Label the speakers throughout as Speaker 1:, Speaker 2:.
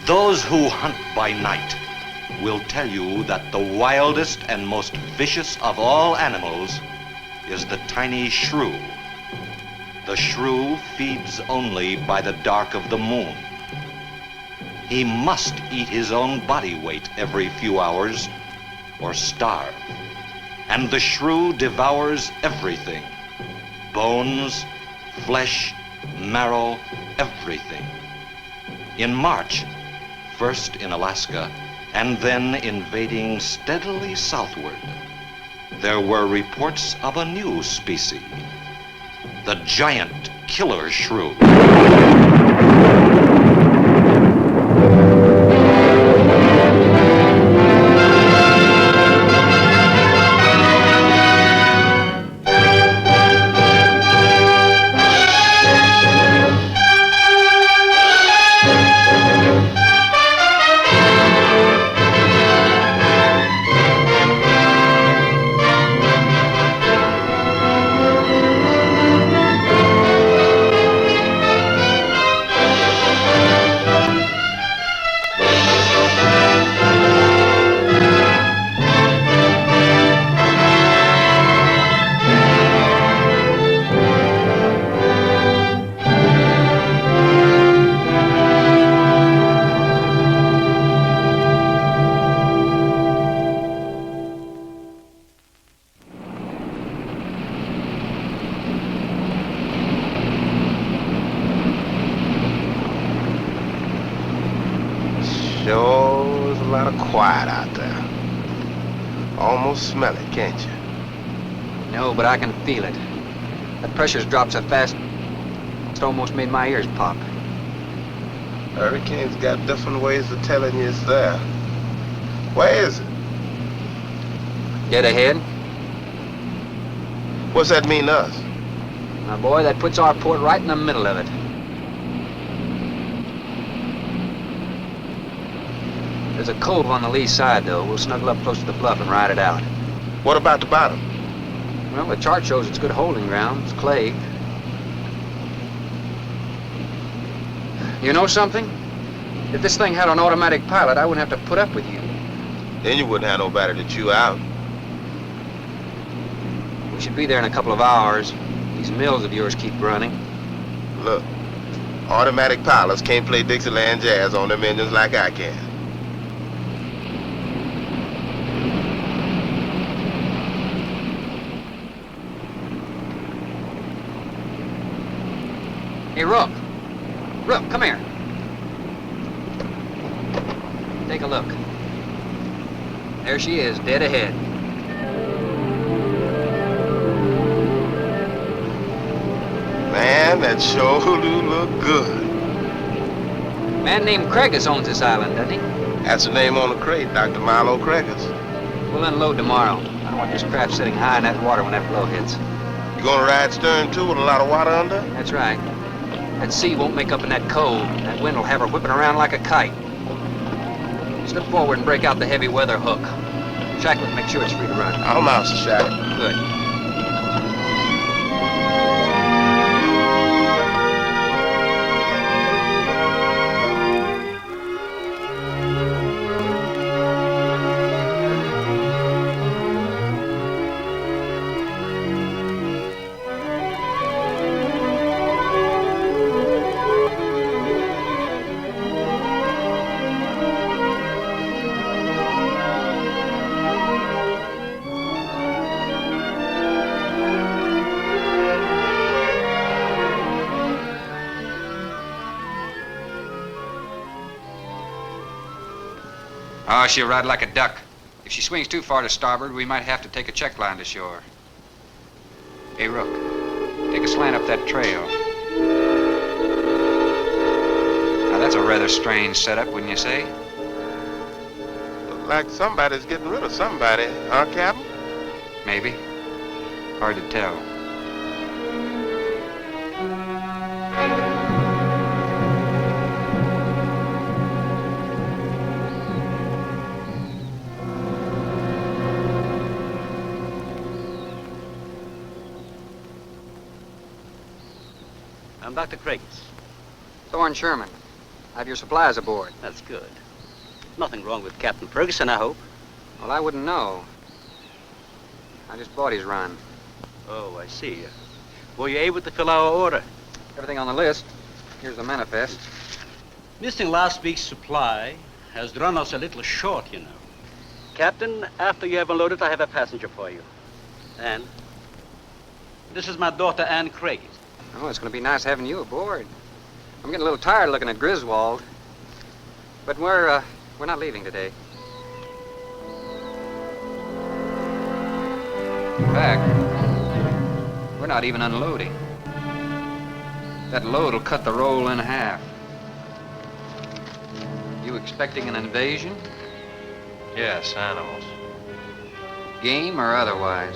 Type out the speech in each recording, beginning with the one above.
Speaker 1: Those who hunt by night will tell you that the wildest and most vicious of all animals is the tiny shrew. The shrew feeds only by the dark of the moon. He must eat his own body weight every few hours or starve. And the shrew devours everything: bones, flesh, marrow, everything. In March, first in Alaska, and then invading steadily southward, there were reports of a new species, the giant killer shrew.
Speaker 2: Sure is a lot of quiet out there. Almost smell it, can't you?
Speaker 3: No, but I can feel it. That pressure's dropped so fast, it's almost made my ears pop.
Speaker 2: Hurricane's got different ways of telling you it's there. Where is it?
Speaker 3: Dead ahead.
Speaker 2: What's that mean to us?
Speaker 3: My boy, that puts our port right in the middle of it. There's a cove on the lee side, though. We'll snuggle up close to the bluff and ride it out.
Speaker 2: What about the bottom?
Speaker 3: Well, the chart shows it's good holding ground. It's clay. You know something? If this thing had an automatic pilot, I wouldn't have to put up with you.
Speaker 2: Then you wouldn't have nobody to chew out.
Speaker 3: We should be there in a couple of hours. These mills of yours keep running.
Speaker 2: Look, automatic pilots can't play Dixieland jazz on them engines like I can.
Speaker 3: Hey, Rook. Rook, come here. Take a look. There she is, dead ahead.
Speaker 2: Man, that sure do look good.
Speaker 3: A man named Craigus owns this island, doesn't he?
Speaker 2: That's the name on the crate, Dr. Milo Craigus.
Speaker 3: We'll unload tomorrow. I don't want this craft sitting high in that water when that blow hits.
Speaker 2: You gonna ride stern too with a lot of water under?
Speaker 3: That's right. That sea won't make up in that cove. That wind will have her whipping around like a kite. Slip forward and break out the heavy weather hook. Shacklet, make sure it's free to run.
Speaker 2: I'm out, Shacklet.
Speaker 3: Good. Oh, she'll ride like a duck. If she swings too far to starboard, we might have to take a check line to shore. Hey, Rook, take a slant up that trail. Now, that's a rather strange setup, wouldn't you say?
Speaker 2: Look like somebody's getting rid of somebody, huh, Captain?
Speaker 3: Maybe. Hard to tell.
Speaker 4: I'm Dr. Craigus.
Speaker 3: Thorne Sherman. Have your supplies aboard.
Speaker 4: That's good. Nothing wrong with Captain Ferguson, I hope.
Speaker 3: Well, I wouldn't know. I just bought his run.
Speaker 4: Oh, I see. Were you able to fill our order?
Speaker 3: Everything on the list. Here's the manifest.
Speaker 4: Missing last week's supply has run us a little short, you know. Captain, after you have unloaded, I have a passenger for you. Anne? This is my daughter, Anne Craig.
Speaker 3: Oh, it's going to be nice having you aboard. I'm getting a little tired looking at Griswold. But we're not leaving today. In fact, we're not even unloading. That load will cut the roll in half. You expecting an invasion?
Speaker 5: Yes, animals.
Speaker 3: Game or otherwise?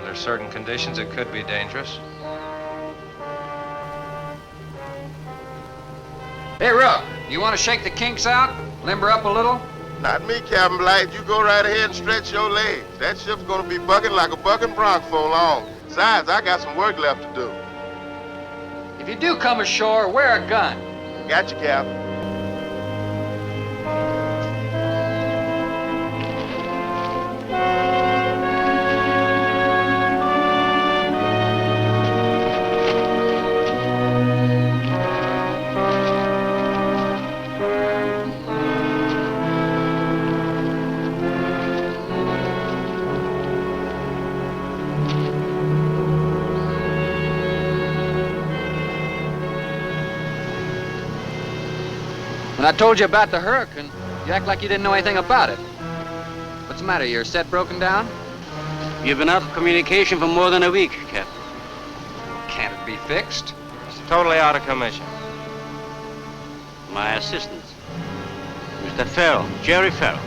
Speaker 5: Under certain conditions, it could be dangerous.
Speaker 3: Hey, Rook, you want to shake the kinks out? Limber up a little?
Speaker 2: Not me, Captain Blight. You go right ahead and stretch your legs. That ship's gonna be bucking like a bucking bronc for long. Besides, I got some work left to do.
Speaker 3: If you do come ashore, wear a gun.
Speaker 2: Got you, Captain.
Speaker 3: When I told you about the hurricane, you act like you didn't know anything about it. What's the matter? Your set broken down?
Speaker 4: You've been out of communication for more than a week, Captain.
Speaker 3: Can't it be fixed?
Speaker 5: It's totally out of commission.
Speaker 4: My assistants. Mr. Farrell, Jerry Farrell.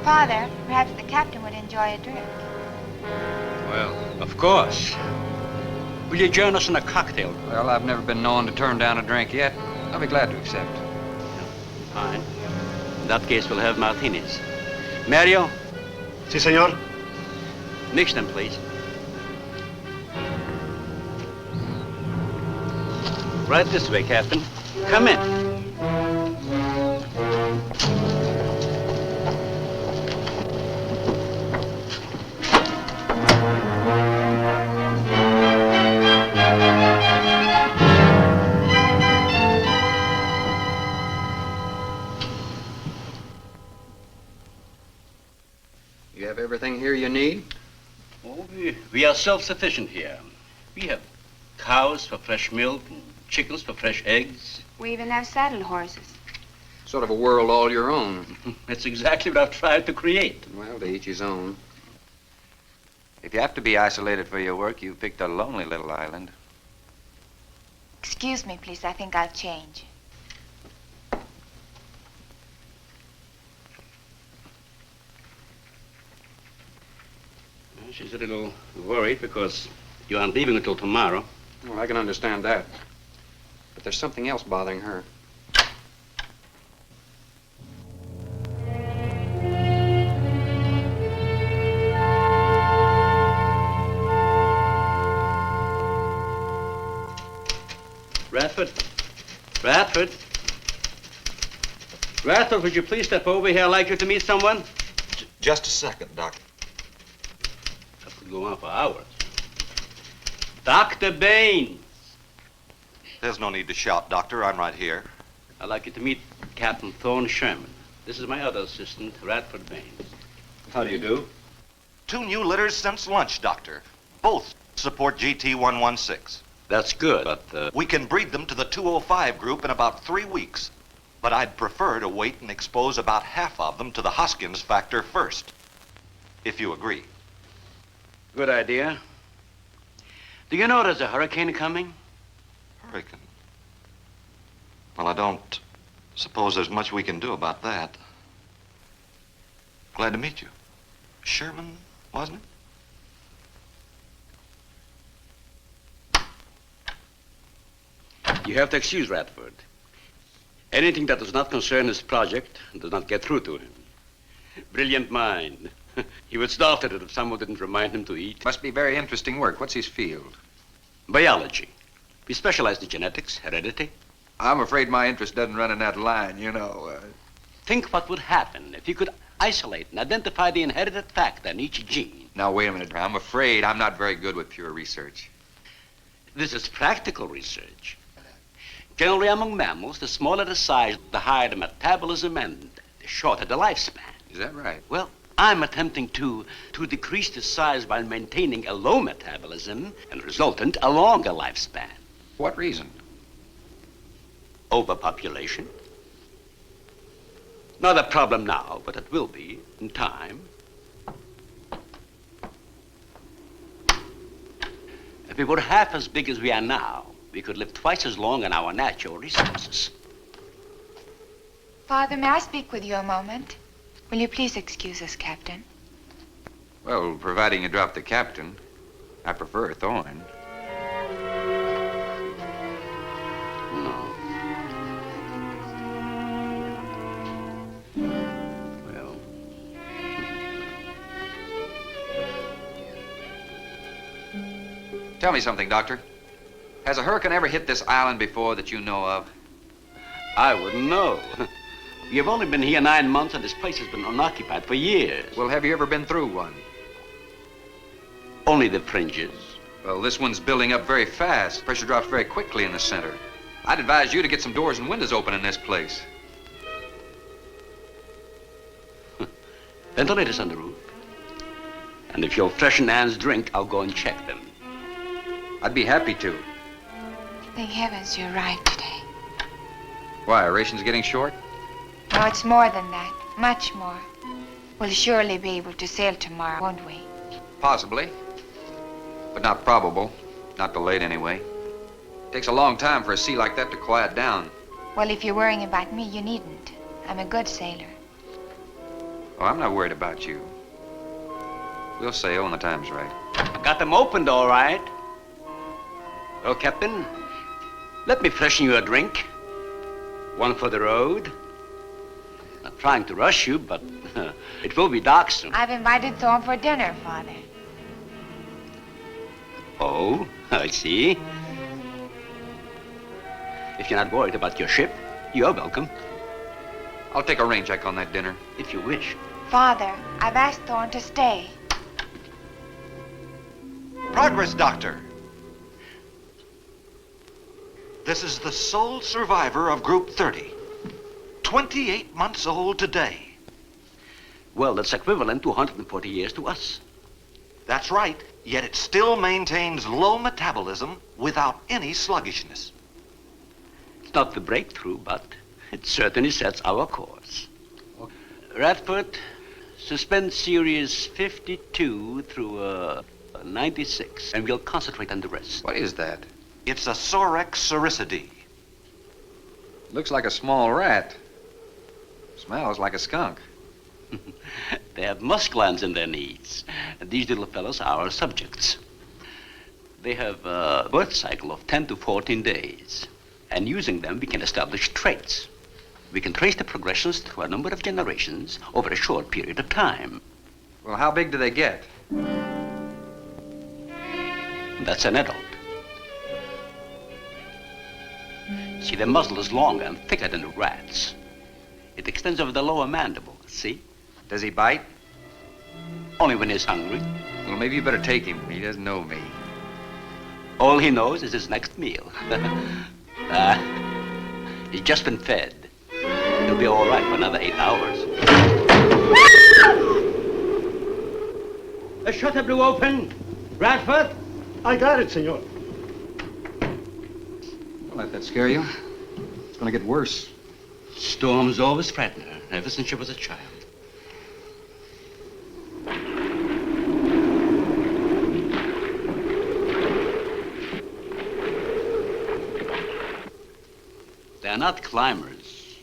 Speaker 6: Father, perhaps the captain would enjoy a drink.
Speaker 4: Well, of course. Will you join us in a cocktail?
Speaker 3: Well, I've never been known to turn down a drink yet. I'll be glad to accept.
Speaker 4: Fine. In that case, we'll have martinis. Mario,
Speaker 7: Si, senor.
Speaker 4: mix them, please. Right this way, Captain. Come in.
Speaker 3: You have everything here you need?
Speaker 4: Oh, we are self-sufficient here. We have cows for fresh milk and chickens for fresh eggs.
Speaker 6: We even have saddle horses.
Speaker 3: Sort of a world all your own.
Speaker 4: That's exactly what I've tried to create.
Speaker 3: Well, to each his own. If you have to be isolated for your work, you picked a lonely little island.
Speaker 6: Excuse me, please. I think I'll change.
Speaker 4: She's a little worried because you aren't leaving until tomorrow.
Speaker 3: Well, I can understand that. But there's something else bothering her.
Speaker 4: Radford? Radford? Radford, would you please step over here? I'd like you to meet someone.
Speaker 1: Just a second, Doctor.
Speaker 4: That could go on for hours. Dr. Baines.
Speaker 1: There's no need to shout, Doctor. I'm right here.
Speaker 4: I'd like you to meet Captain Thorne Sherman. This is my other assistant, Radford Baines.
Speaker 7: How do you do?
Speaker 1: 2 new litters since lunch, Doctor. Both support GT116.
Speaker 4: That's good, but,
Speaker 1: We can breed them to the 205 group in about 3 weeks. But I'd prefer to wait and expose about half of them to the Hoskins factor first. If you agree.
Speaker 4: Good idea. Do you know there's a hurricane coming?
Speaker 1: Hurricane? Well, I don't suppose there's much we can do about that. Glad to meet you. Sherman, wasn't it?
Speaker 4: You have to excuse Radford. Anything that does not concern his project does not get through to him. Brilliant mind. He would starve at it if someone didn't remind him to eat.
Speaker 8: Must be very interesting work. What's his field?
Speaker 4: Biology. We specialize in genetics, heredity.
Speaker 8: I'm afraid my interest doesn't run in that line, you know.
Speaker 4: Think what would happen if you could isolate and identify the inherited factor in each gene.
Speaker 8: Now, wait a minute. I'm afraid I'm not very good with pure research.
Speaker 4: This is practical research. Generally among mammals, the smaller the size, the higher the metabolism and the shorter the lifespan.
Speaker 8: Is that right?
Speaker 4: Well, I'm attempting to decrease the size while maintaining a low metabolism and resultant a longer lifespan.
Speaker 8: What reason?
Speaker 4: Overpopulation. Not a problem now, but it will be in time. If we were half as big as we are now, we could live twice as long on our natural resources.
Speaker 6: Father, may I speak with you a moment? Will you please excuse us, Captain?
Speaker 8: Well, providing you drop the captain, I prefer Thorne.
Speaker 4: No. Well.
Speaker 8: Tell me something, Doctor. Has a hurricane ever hit this island before that you know of?
Speaker 4: I wouldn't know. You've only been here 9 months and this place has been unoccupied for years.
Speaker 8: Well, have you ever been through one?
Speaker 4: Only the fringes.
Speaker 8: Well, this one's building up very fast. Pressure drops very quickly in the center. I'd advise you to get some doors and windows open in this place.
Speaker 4: Ventilators on the roof. And if you'll freshen Anne's drink, I'll go and check them.
Speaker 8: I'd be happy to.
Speaker 6: Thank heavens you're right today.
Speaker 8: Why, are rations getting short?
Speaker 6: No, it's more than that. Much more. We'll surely be able to sail tomorrow, won't we?
Speaker 8: Possibly. But not probable. Not delayed anyway. It takes a long time for a sea like that to quiet down.
Speaker 6: Well, if you're worrying about me, you needn't. I'm a good sailor.
Speaker 8: Oh, I'm not worried about you. We'll sail when the time's right.
Speaker 4: I got them opened, all right. Well, Captain, let me freshen you a drink. One for the road. Not trying to rush you, but it will be dark soon.
Speaker 6: I've invited Thorne for dinner, Father.
Speaker 4: Oh, I see. If you're not worried about your ship, you're welcome.
Speaker 8: I'll take a rain check on that dinner.
Speaker 4: If you wish.
Speaker 6: Father, I've asked Thorne to stay.
Speaker 1: Progress, Doctor. This is the sole survivor of Group 30. 28 months old today.
Speaker 4: Well, that's equivalent to 140 years to us.
Speaker 1: That's right, yet it still maintains low metabolism without any sluggishness.
Speaker 4: It's not the breakthrough, but it certainly sets our course. Radford, suspense series 52 through 96, and we'll concentrate on the rest.
Speaker 8: What is that?
Speaker 1: It's a Sorex cericidae.
Speaker 8: Looks like a small rat. Smells like a skunk.
Speaker 4: They have musk glands in their knees. And these little fellows are our subjects. They have a birth cycle of 10 to 14 days. And using them, we can establish traits. We can trace the progressions through a number of generations over a short period of time.
Speaker 8: Well, how big do they get?
Speaker 4: That's an adult. See, the muzzle is longer and thicker than the rat's. It extends over the lower mandible, see?
Speaker 8: Does he bite?
Speaker 4: Only when he's hungry.
Speaker 8: Well, maybe you better take him. He doesn't know me.
Speaker 4: All he knows is his next meal. He's just been fed. He'll be all right for another 8 hours. The shutter blew open. Radford?
Speaker 7: I got it, senor.
Speaker 8: Don't let that scare you. It's gonna get worse.
Speaker 4: Storms always frighten her, ever since she was a child. They're not climbers.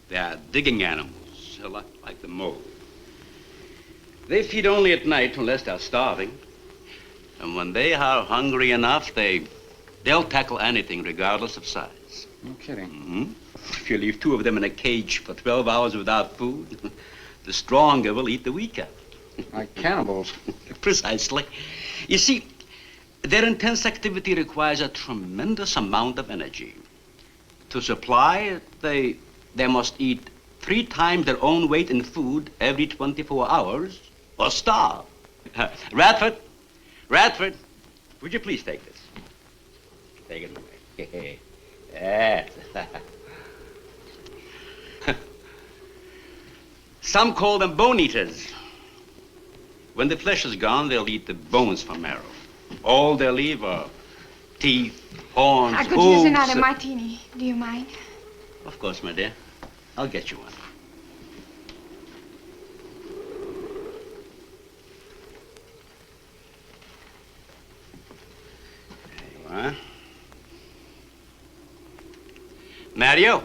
Speaker 4: They are digging animals, a lot like the mole. They feed only at night unless they're starving. And when they are hungry enough, they'll tackle anything regardless of size.
Speaker 8: No kidding.
Speaker 4: Mm-hmm. If you leave 2 of them in a cage for 12 hours without food, the stronger will eat the weaker.
Speaker 3: Like cannibals.
Speaker 4: Precisely. You see, their intense activity requires a tremendous amount of energy. To supply it, they must eat 3 times their own weight in food every 24 hours or starve. Radford, would you please take this? Take it away. Yes. Some call them bone eaters. When the flesh is gone, they'll eat the bones for marrow. All they'll leave are teeth, horns,
Speaker 6: I could
Speaker 4: hooves.
Speaker 6: use another martini. Do you mind?
Speaker 4: Of course, my dear. I'll get you one. There you are.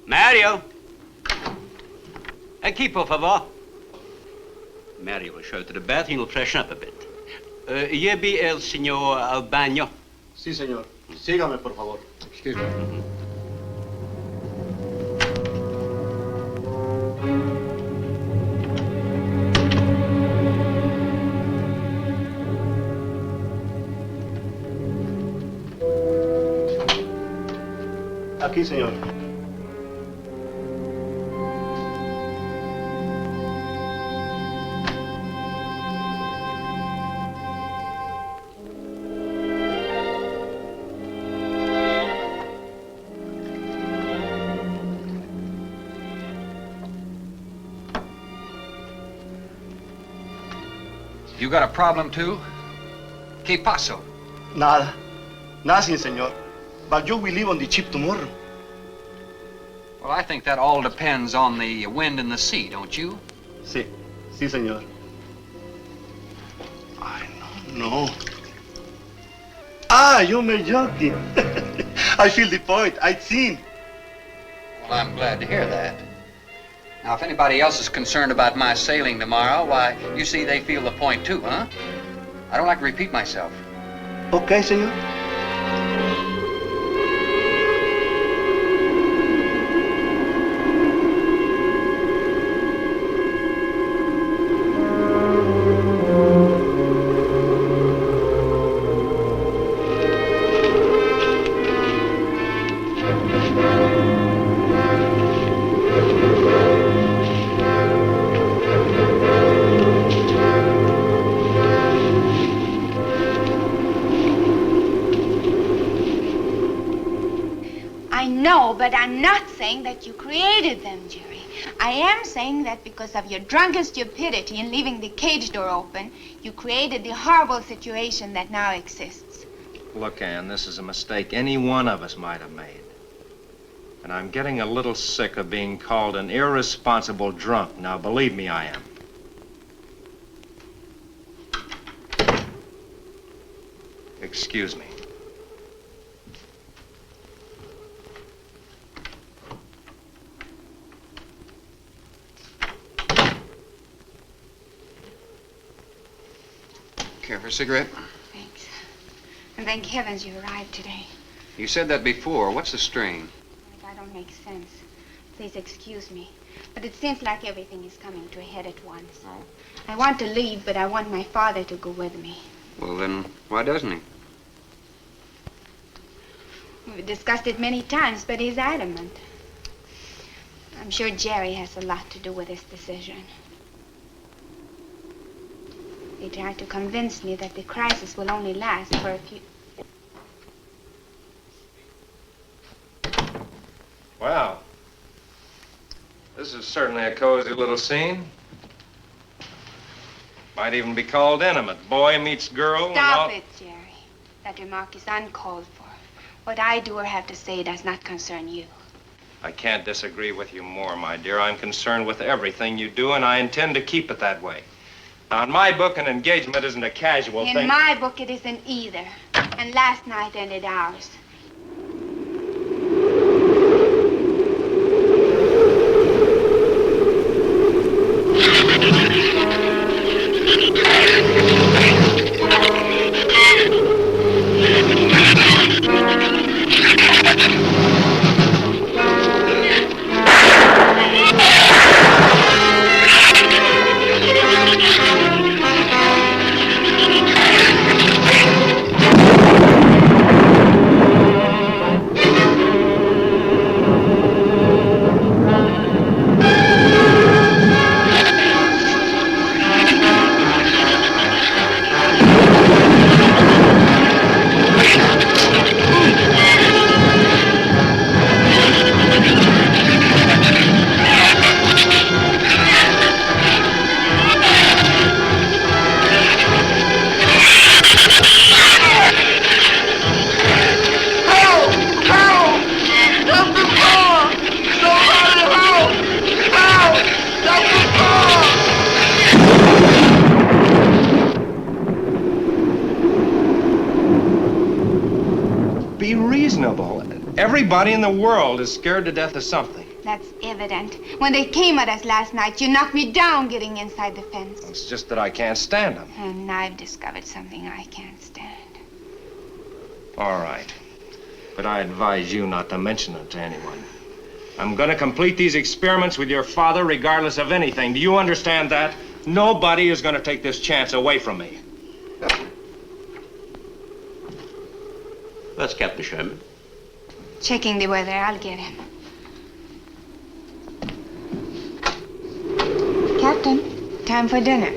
Speaker 4: Mario! Aquí, por favor. Mario will show you to the bath and you'll freshen up a bit. Yebi el señor al baño.
Speaker 7: Sí, señor. Sígame, por favor.
Speaker 3: Excuse me.
Speaker 7: Aquí, señor.
Speaker 3: You got a problem too? ¿Qué pasó?
Speaker 7: Nada. Nothing, señor. But you will leave on the ship tomorrow.
Speaker 3: Well, I think that all depends on the wind and the sea, don't you?
Speaker 7: Sí. Sí, señor. I don't know. Ah, you may joking. I feel the point. I've seen.
Speaker 3: Well, I'm glad to hear that. Now, if anybody else is concerned about my sailing tomorrow, why, you see they feel the point too, huh? I don't like to repeat myself.
Speaker 7: Okay, señor.
Speaker 6: But I'm not saying that you created them, Jerry. I am saying that because of your drunken stupidity in leaving the cage door open, you created the horrible situation that now exists.
Speaker 5: Look, Ann, this is a mistake any one of us might have made. And I'm getting a little sick of being called an irresponsible drunk. Now, believe me, I am. Excuse me.
Speaker 3: Care for a cigarette?
Speaker 6: Thanks. And thank heavens you arrived today.
Speaker 3: You said that before. What's the strain?
Speaker 6: That don't make sense. Please excuse me. But it seems like everything is coming to a head at once.
Speaker 3: Oh?
Speaker 6: I want to leave, but I want my father to go with me.
Speaker 3: Well, then, why doesn't he?
Speaker 6: We've discussed it many times, but he's adamant. I'm sure Jerry has a lot to do with this decision. He tried to convince me that the crisis will only last for a few...
Speaker 5: Wow. This is certainly a cozy little scene. Might even be called intimate. Boy meets girl.
Speaker 6: Stop it, Jerry. That remark is uncalled for. What I do or have to say does not concern you.
Speaker 5: I can't disagree with you more, my dear. I'm concerned with everything you do, and I intend to keep it that way. Now, in my book, an engagement isn't a casual thing.
Speaker 6: In my book, it isn't either. And last night ended ours.
Speaker 5: reasonable. Everybody in the world is scared to death of something.
Speaker 6: That's evident. When they came at us last night, you knocked me down getting inside the fence.
Speaker 5: It's just that I can't stand them.
Speaker 6: And I've discovered something I can't stand.
Speaker 5: All right. But I advise you not to mention it to anyone. I'm going to complete these experiments with your father regardless of anything. Do you understand that? Nobody is going to take this chance away from me.
Speaker 4: That's Captain Sherman.
Speaker 6: Checking the weather. I'll get him. Captain, time for dinner.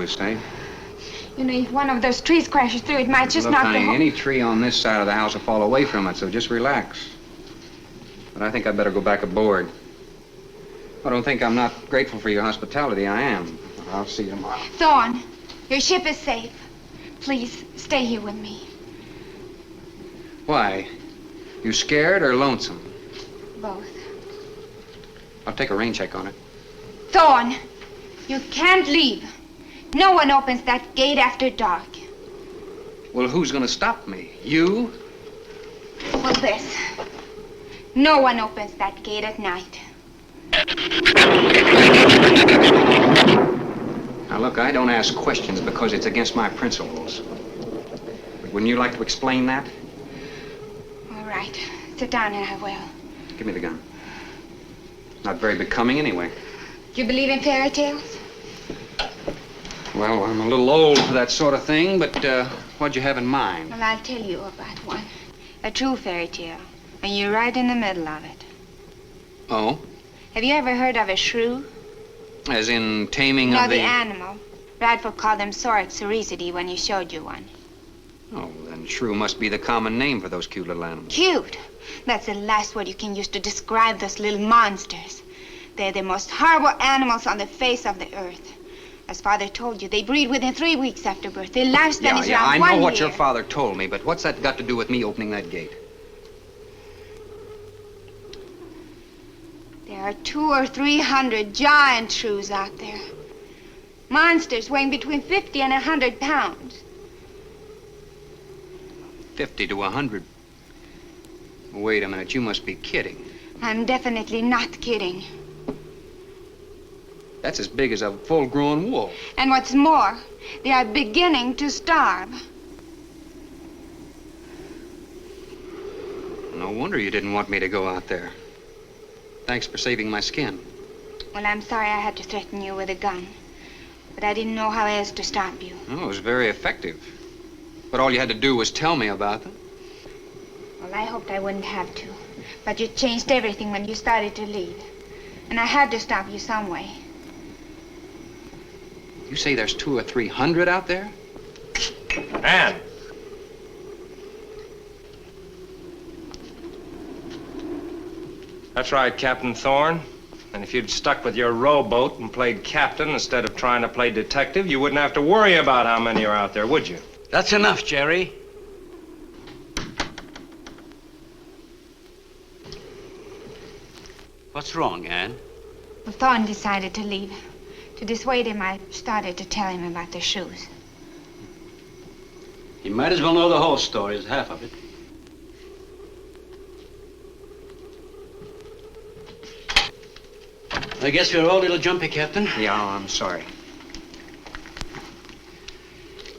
Speaker 8: Say.
Speaker 6: You know, if one of those trees crashes through, it might just
Speaker 8: Look,
Speaker 6: knock
Speaker 8: honey,
Speaker 6: the whole...
Speaker 8: any tree on this side of the house will fall away from it, so just relax. But I think I'd better go back aboard. I don't think I'm not grateful for your hospitality. I am. I'll see you tomorrow.
Speaker 6: Thorne, your ship is safe. Please, stay here with me.
Speaker 8: Why? You scared or lonesome?
Speaker 6: Both.
Speaker 8: I'll take a rain check on it.
Speaker 6: Thorne, you can't leave. No one opens that gate after dark.
Speaker 8: Well, who's gonna stop me? You?
Speaker 6: Well, this. No one opens that gate at night.
Speaker 8: Now, look, I don't ask questions because it's against my principles. But wouldn't you like to explain that?
Speaker 6: All right. Sit down and I will.
Speaker 8: Give me the gun. Not very becoming anyway.
Speaker 6: Do you believe in fairy tales?
Speaker 8: Well, I'm a little old for that sort of thing, but what'd you have in mind?
Speaker 6: Well, I'll tell you about one. A true fairy tale. And you're right in the middle of it.
Speaker 8: Oh?
Speaker 6: Have you ever heard of a shrew?
Speaker 8: As in taming
Speaker 6: No,
Speaker 8: of the...
Speaker 6: the animal. Bradford called them soricity when he showed you one.
Speaker 8: Oh, then shrew must be the common name for those cute little animals.
Speaker 6: Cute. That's the last word you can use to describe those little monsters. They're the most horrible animals on the face of the earth. As Father told you, they breed within 3 weeks after birth. Their lifespan is around 1 year.
Speaker 8: I know what your father told me, but what's that got to do with me opening that gate?
Speaker 6: There are 200 or 300 giant shrews out there. Monsters weighing between 50 and 100 pounds.
Speaker 8: 50 to 100. Wait a minute, you must be kidding.
Speaker 6: I'm definitely not kidding.
Speaker 8: That's as big as a full-grown wolf.
Speaker 6: And what's more, they are beginning to starve.
Speaker 8: No wonder you didn't want me to go out there. Thanks for saving my skin.
Speaker 6: Well, I'm sorry I had to threaten you with a gun. But I didn't know how else to stop you.
Speaker 8: Oh, it was very effective. But all you had to do was tell me about them.
Speaker 6: Well, I hoped I wouldn't have to. But you changed everything when you started to leave. And I had to stop you some way.
Speaker 8: You say there's 200 or 300 out there?
Speaker 5: Anne! That's right, Captain Thorne. And if you'd stuck with your rowboat and played captain instead of trying to play detective, you wouldn't have to worry about how many are out there, would you?
Speaker 4: That's enough, Jerry. What's wrong, Anne?
Speaker 6: Well, Thorne decided to leave. To dissuade him, I started to tell him about the shoes.
Speaker 4: You might as well know the whole story as half of it. I guess we're all a little jumpy, Captain.
Speaker 8: Yeah, I'm sorry.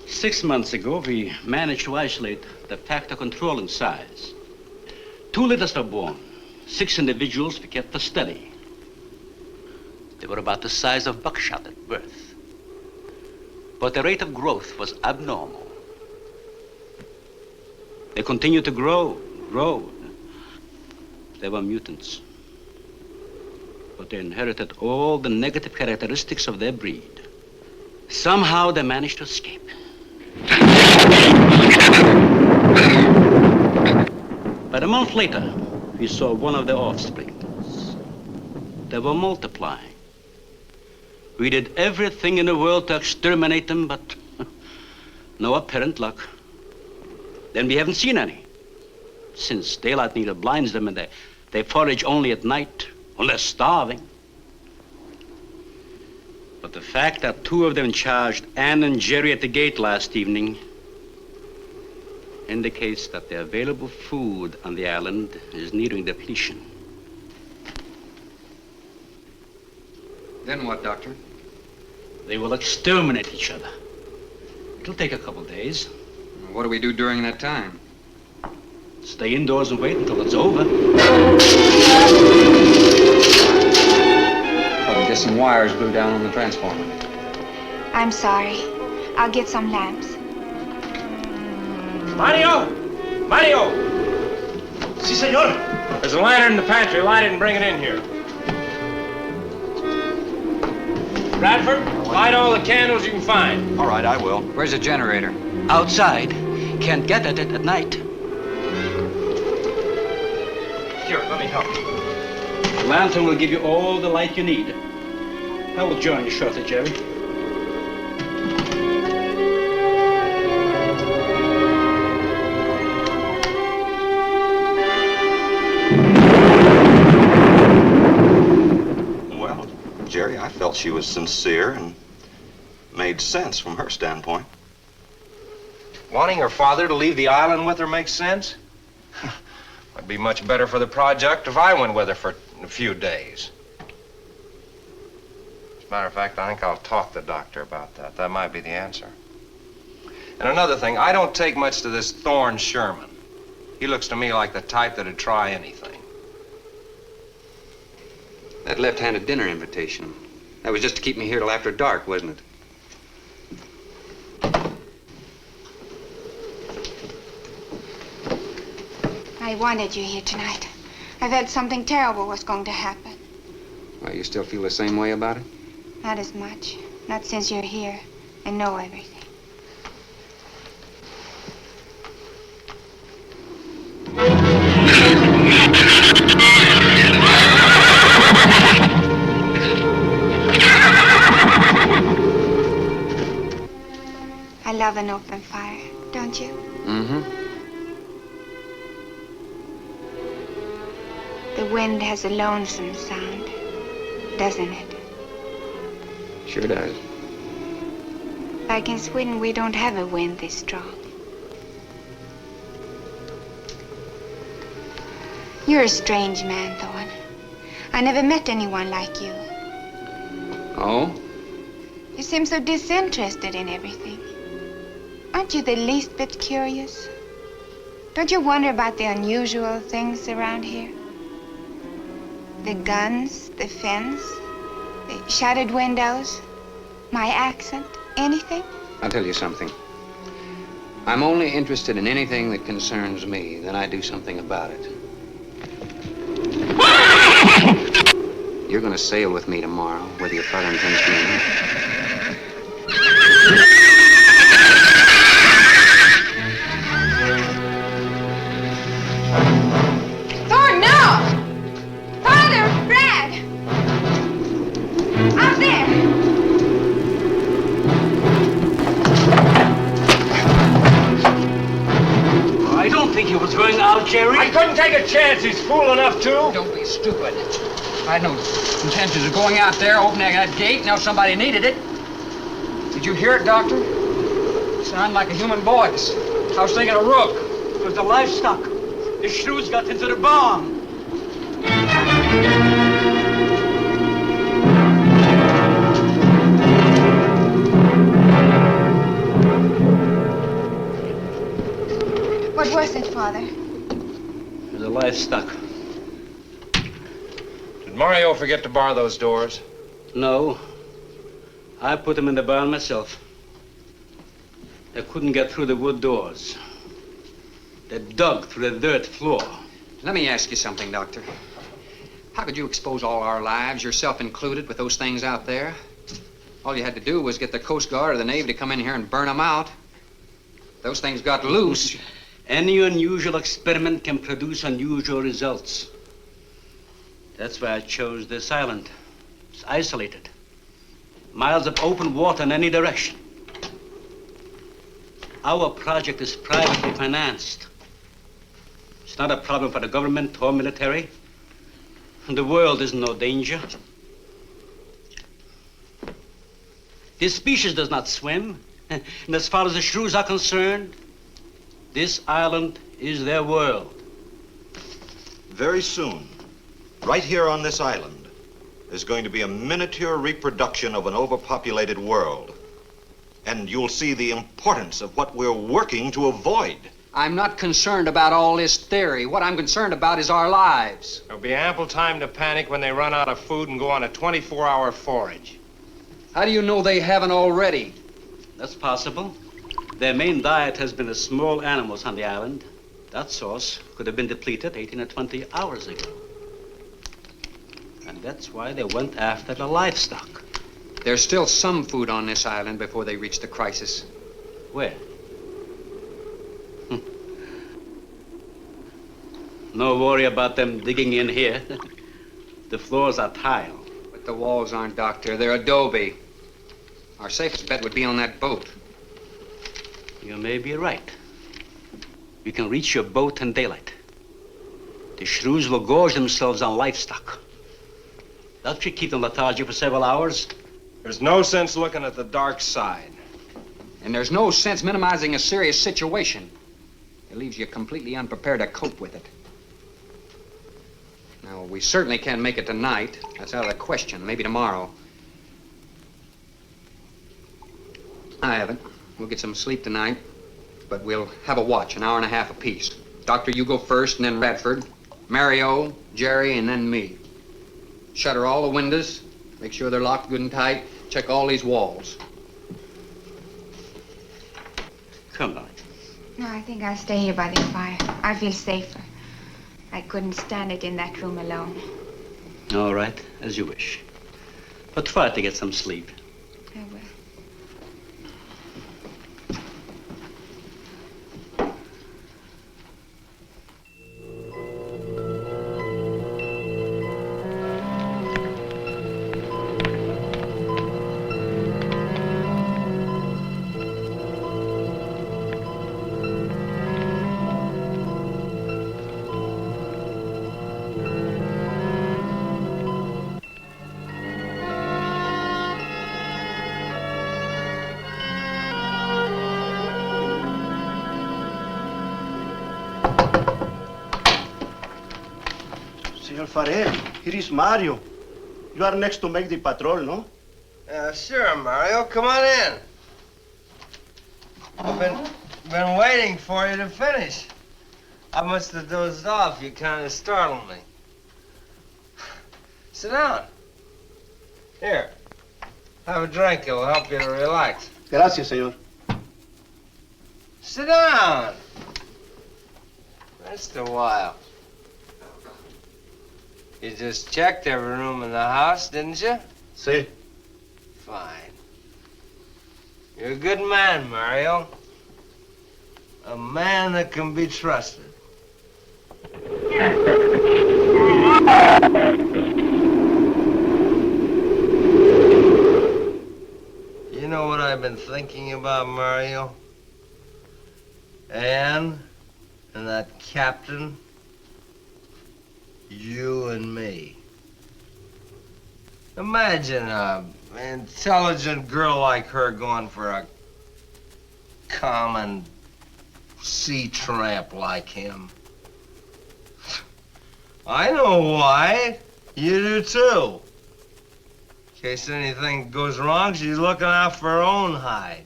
Speaker 4: 6 months ago, we managed to isolate the factor controlling size. 2 litters were born. 6 individuals were kept for study. They were about the size of buckshot at birth. But the rate of growth was abnormal. They continued to grow. They were mutants. But they inherited all the negative characteristics of their breed. Somehow they managed to escape. But a month later, we saw one of their offsprings. They were multiplying. We did everything in the world to exterminate them, but no apparent luck. Then we haven't seen any. Since daylight neither blinds them and they forage only at night, unless starving. But the fact that 2 of them charged Ann and Jerry at the gate last evening indicates that the available food on the island is nearing depletion.
Speaker 8: Then what, Doctor?
Speaker 4: They will exterminate each other. It'll take a couple days.
Speaker 8: What do we do during that time?
Speaker 4: Stay indoors and wait until it's over.
Speaker 8: Probably get some wires glued down on the transformer.
Speaker 6: I'm sorry. I'll get some lamps.
Speaker 5: Mario! Mario!
Speaker 7: Si, senor.
Speaker 5: There's a lantern in the pantry. Light it and bring it in here. Bradford, light all the candles you can find.
Speaker 1: All right, I will.
Speaker 8: Where's the generator?
Speaker 4: Outside. Can't get at it at night.
Speaker 5: Here, let me help you.
Speaker 4: The lantern will give you all the light you need. I will join you shortly, Jerry.
Speaker 1: Well, Jerry, I felt she was sincere and made sense from her standpoint.
Speaker 5: Wanting her father to leave the island with her makes sense? It'd be much better for the project if I went with her for a few days. As a matter of fact, I think I'll talk to the doctor about that. That might be the answer. And another thing, I don't take much to this Thorne Sherman. He looks to me like the type that'd try anything.
Speaker 8: That left-handed dinner invitation. That was just to keep me here till after dark, wasn't it?
Speaker 6: I wanted you here tonight. I felt something terrible was going to happen.
Speaker 8: Well, you still feel the same way about it?
Speaker 6: Not as much. Not since you're here and know everything. I love an open fire, don't you?
Speaker 8: Mm-hmm.
Speaker 6: The wind has a lonesome sound, doesn't it?
Speaker 8: Sure does.
Speaker 6: Like in Sweden, we don't have a wind this strong. You're a strange man, Thorne. I never met anyone like you.
Speaker 8: Oh?
Speaker 6: You seem so disinterested in everything. Aren't you the least bit curious? Don't you wonder about the unusual things around here? The guns, the fence, the shattered windows, my accent, anything?
Speaker 8: I'll tell you something. I'm only interested in anything that concerns me. Then I do something about it. You're going to sail with me tomorrow, whether your father intends to or not.
Speaker 6: Thorne, no! Father, Brad! Out there!
Speaker 4: I don't think he was going out, Jerry.
Speaker 5: I couldn't take a chance. He's fool enough to.
Speaker 8: Don't be stupid. I had no intentions of going out there, opening that gate, now somebody needed it. Did you hear it, Doctor? It sounded like a human voice. I was thinking of Rook.
Speaker 4: It was the livestock. The shrews got into the barn.
Speaker 6: What was it, Father?
Speaker 4: The livestock.
Speaker 5: Did Mario forget to bar those doors?
Speaker 4: No. I put them in the barn myself. They couldn't get through the wood doors. They dug through the dirt floor.
Speaker 8: Let me ask you something, Doctor. How could you expose all our lives, yourself included, with those things out there? All you had to do was get the Coast Guard or the Navy to come in here and burn them out. Those things got loose.
Speaker 4: Any unusual experiment can produce unusual results. That's why I chose this island. It's isolated. Miles of open water in any direction. Our project is privately financed. It's not a problem for the government or military. And the world is in no danger. This species does not swim. And as far as the shrews are concerned, this island is their world.
Speaker 1: Very soon, right here on this island, is going to be a miniature reproduction of an overpopulated world. And you'll see the importance of what we're working to avoid.
Speaker 8: I'm not concerned about all this theory. What I'm concerned about is our lives.
Speaker 5: There'll be ample time to panic when they run out of food and go on a 24-hour forage.
Speaker 8: How do you know they haven't already?
Speaker 4: That's possible. Their main diet has been the small animals on the island. That source could have been depleted 18 or 20 hours ago. And that's why they went after the livestock.
Speaker 8: There's still some food on this island before they reach the crisis.
Speaker 4: Where? No worry about them digging in here. The floors are tile.
Speaker 8: But the walls aren't, Doctor. They're adobe. Our safest bet would be on that boat.
Speaker 4: You may be right. You can reach your boat in daylight. The shrews will gorge themselves on livestock. That should keep them lethargic for several hours.
Speaker 5: There's no sense looking at the dark side.
Speaker 8: And there's no sense minimizing a serious situation. It leaves you completely unprepared to cope with it. Now, we certainly can't make it tonight. That's out of the question. Maybe tomorrow. I haven't. We'll get some sleep tonight, but we'll have a watch, an hour and a half apiece. Doctor, you go first, and then Radford, Mario, Jerry, and then me. Shutter all the windows, make sure they're locked good and tight, check all these walls.
Speaker 4: Come on.
Speaker 6: No, I think I'll stay here by the fire. I feel safer. I couldn't stand it in that room alone.
Speaker 4: All right, as you wish. But try to get some sleep.
Speaker 6: I will.
Speaker 7: Senor Farrell, here is Mario. You are next to make the patrol, no?
Speaker 9: Sure, Mario. Come on in. I've been waiting for you to finish. I must have dozed off. You kind of startled me. Sit down. Here. Have a drink. It'll help you to relax.
Speaker 7: Gracias, senor.
Speaker 9: Sit down. Rest a while. You just checked every room in the house, didn't you?
Speaker 7: Sí.
Speaker 9: Fine. You're a good man, Mario. A man that can be trusted. You know what I've been thinking about, Mario? Anne and that captain. You and me. Imagine an intelligent girl like her going for a common sea tramp like him. I know why. You do too. In case anything goes wrong, she's looking out for her own hide.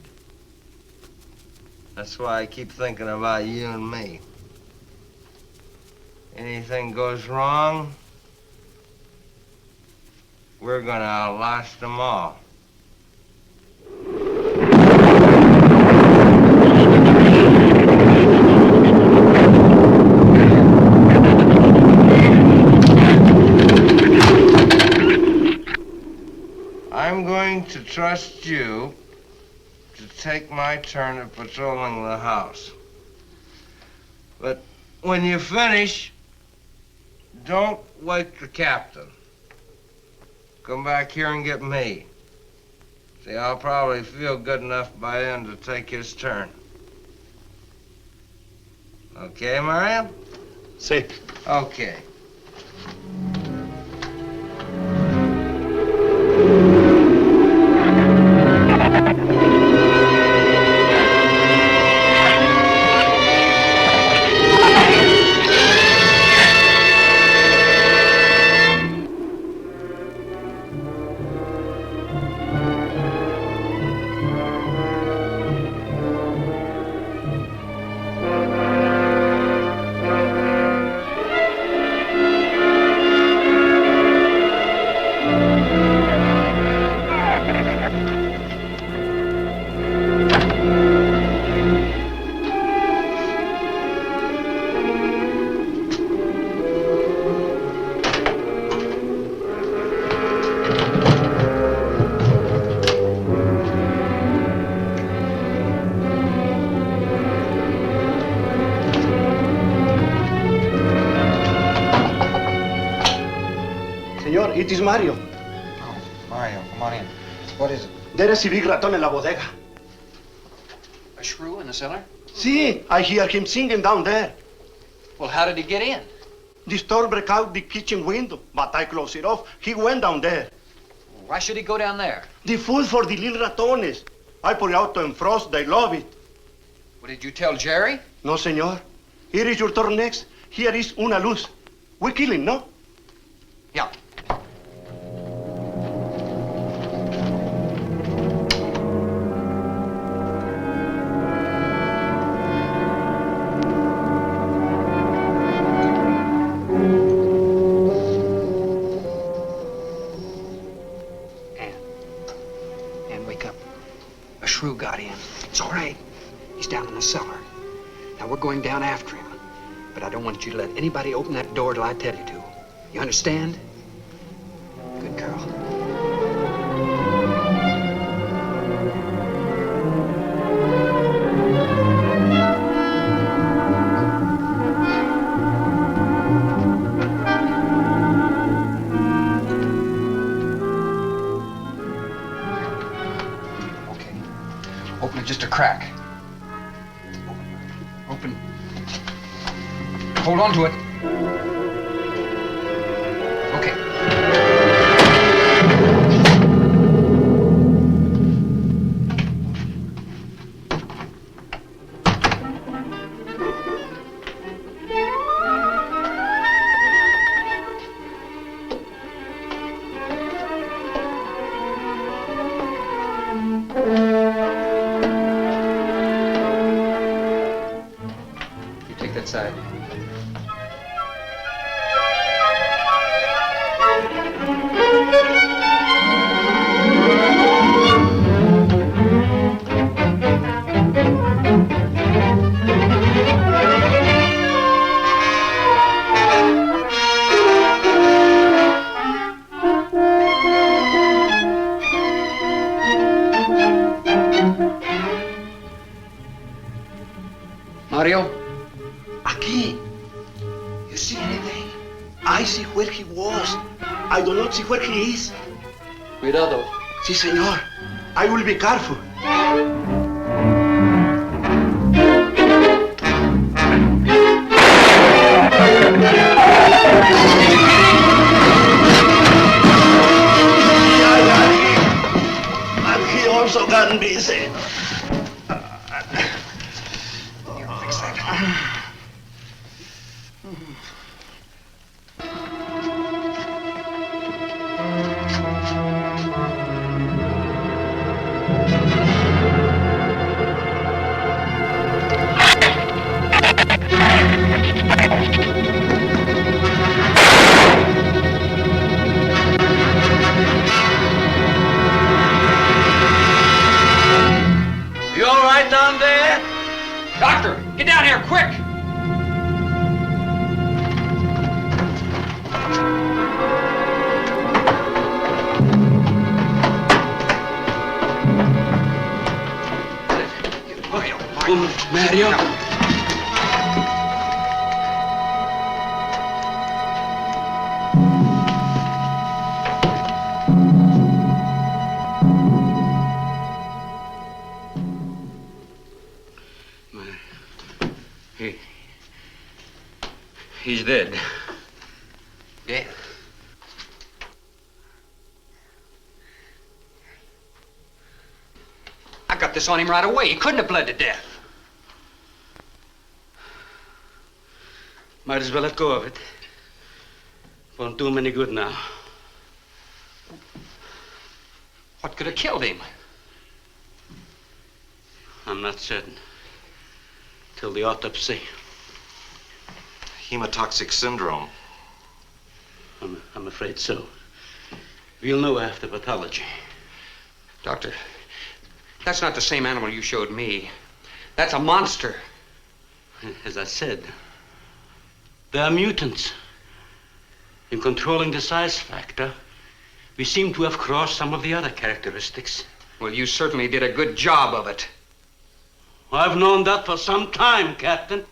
Speaker 9: That's why I keep thinking about you and me. anything goes wrong, we're gonna outlast them all. I'm going to trust you to take my turn at patrolling the house. But when you finish, don't wake the captain. Come back here and get me. See, I'll probably feel good enough by then to take his turn. Okay, Mario?
Speaker 7: Sí.
Speaker 9: Okay.
Speaker 7: Señor, it is Mario.
Speaker 8: Oh, Mario, come on in. What is it?
Speaker 7: There is a big raton in la bodega.
Speaker 8: A shrew in the cellar?
Speaker 7: Sí, I hear him singing down there.
Speaker 8: Well, how did he get in?
Speaker 7: The store broke out the kitchen window, but I closed it off. He went down there.
Speaker 8: Why should he go down there?
Speaker 7: The food for the little ratones. I put it out to frost. They love it.
Speaker 8: What, did you tell Jerry?
Speaker 7: No, señor. Here is your turn next. Here is una luz. We kill him, no?
Speaker 8: Yeah. Shrew got in. It's all right. He's down in the cellar. Now we're going down after him. But I don't want you to let anybody open that door till I tell you to. You understand? Good girl. Open it just a crack. Open. Hold on to it. Okay. Side. Mario?
Speaker 7: Aquí. You see anything? I see where he was. I do not see where he is.
Speaker 8: Cuidado.
Speaker 7: Sí, señor. I will be careful. And he also got busy.
Speaker 8: Fix that. Get down here, quick!
Speaker 4: Mario.
Speaker 8: He's dead. Dead? I got this on him right away. He couldn't have bled to death.
Speaker 4: Might as well let go of it. Won't do him any good now.
Speaker 8: What could have killed him?
Speaker 4: I'm not certain. Till the autopsy.
Speaker 1: Hemotoxic syndrome.
Speaker 4: I'm afraid so. We'll know after pathology.
Speaker 8: Doctor, that's not the same animal you showed me. That's a monster.
Speaker 4: As I said, they are mutants. In controlling the size factor, we seem to have crossed some of the other characteristics.
Speaker 8: Well, you certainly did a good job of it.
Speaker 4: I've known that for some time, Captain.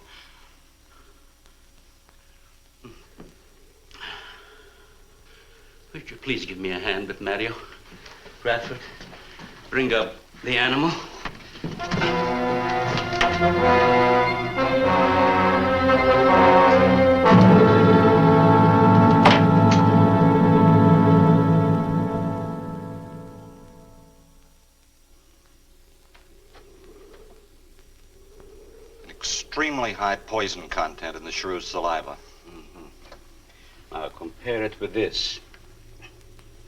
Speaker 4: Would you please give me a hand with Mario? Bradford, bring up the animal.
Speaker 1: Extremely high poison content in the shrew's saliva.
Speaker 4: Now compare it with this.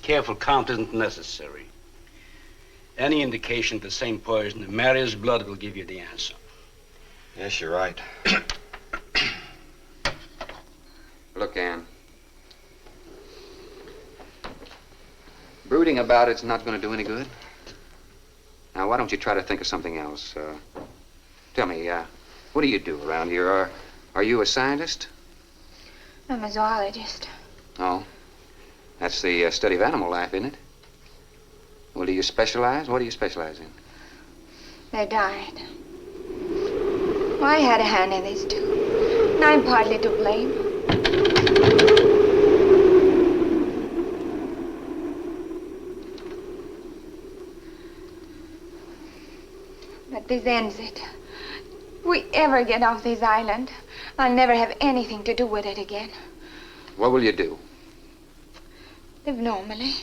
Speaker 4: Careful count isn't necessary. Any indication of the same poison in Mario's blood will give you the answer.
Speaker 1: Yes, you're right.
Speaker 8: Look, Ann. Brooding about it's not going to do any good. Now, why don't you try to think of something else? Tell me, what do you do around here? Are you a scientist?
Speaker 6: I'm a zoologist.
Speaker 8: Oh. That's the study of animal life, isn't it? Well, do you specialize? What do you specialize in?
Speaker 6: They died. Well, I had a hand in this, too. And I'm partly to blame. But this ends it. If we ever get off this island, I'll never have anything to do with it again.
Speaker 8: What will you do?
Speaker 6: Live normally,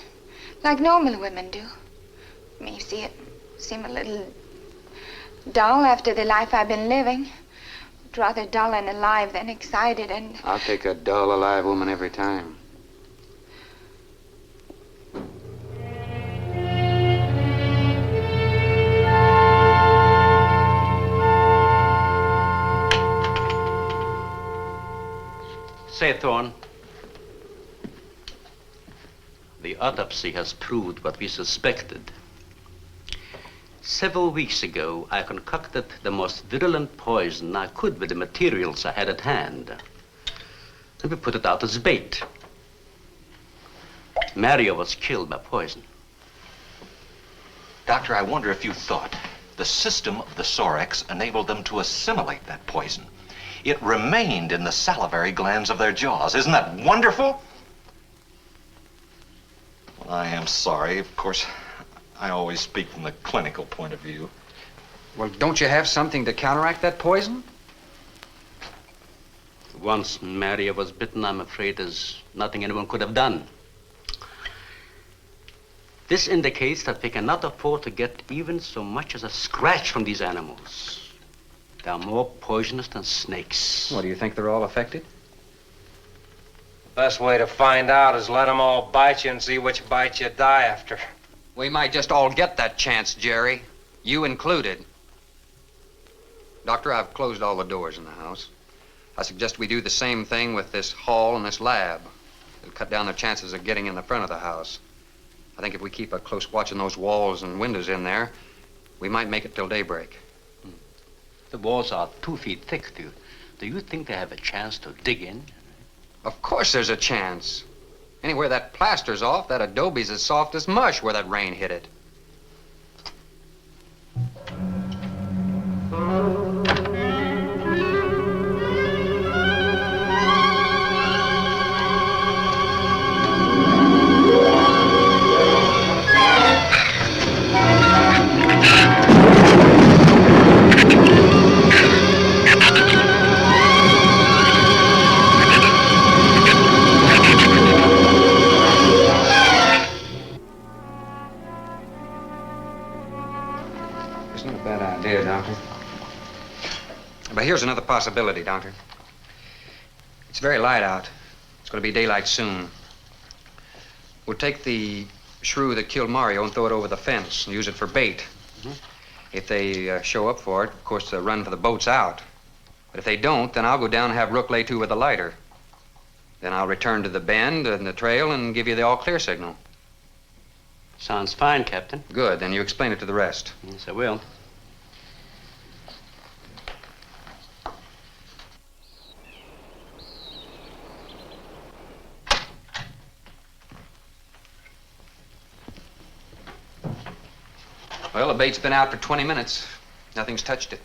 Speaker 6: like normal women do. May seem a little dull after the life I've been living. But rather dull and alive than excited and...
Speaker 8: I'll take a dull, alive woman every time.
Speaker 4: Say, Thorne, the autopsy has proved what we suspected. Several weeks ago, I concocted the most virulent poison I could with the materials I had at hand. And we put it out as bait. Mario was killed by poison.
Speaker 1: Doctor, I wonder if you thought the system of the Sorex enabled them to assimilate that poison. It remained in the salivary glands of their jaws. Isn't that wonderful? Well, I am sorry. Of course, I always speak from the clinical point of view.
Speaker 8: Well, don't you have something to counteract that poison?
Speaker 4: Once Mario was bitten, I'm afraid there's nothing anyone could have done. This indicates that we cannot afford to get even so much as a scratch from these animals. They are more poisonous than snakes.
Speaker 8: What, do you think they're all affected?
Speaker 5: Best way to find out is let them all bite you and see which bite you die after.
Speaker 8: We might just all get that chance, Jerry. You included. Doctor, I've closed all the doors in the house. I suggest we do the same thing with this hall and this lab. It'll cut down the chances of getting in the front of the house. I think if we keep a close watch on those walls and windows in there, we might make it till daybreak.
Speaker 4: The walls are 2 feet thick. Do you think they have a chance to dig in?
Speaker 8: Of course there's a chance. Anywhere that plaster's off, that adobe's as soft as mush where that rain hit it. It's not a bad idea, Doctor. But here's another possibility, Doctor. It's very light out. It's going to be daylight soon. We'll take the shrew that killed Mario and throw it over the fence and use it for bait. If they show up for it, of course, they'll run for the boats out. But if they don't, then I'll go down and have Rook lay to with a lighter. Then I'll return to the bend and the trail and give you the all-clear signal.
Speaker 4: Sounds fine, Captain.
Speaker 8: Good. Then you explain it to the rest.
Speaker 4: Yes, I will.
Speaker 8: Well, the bait's been out for 20 minutes. Nothing's touched it.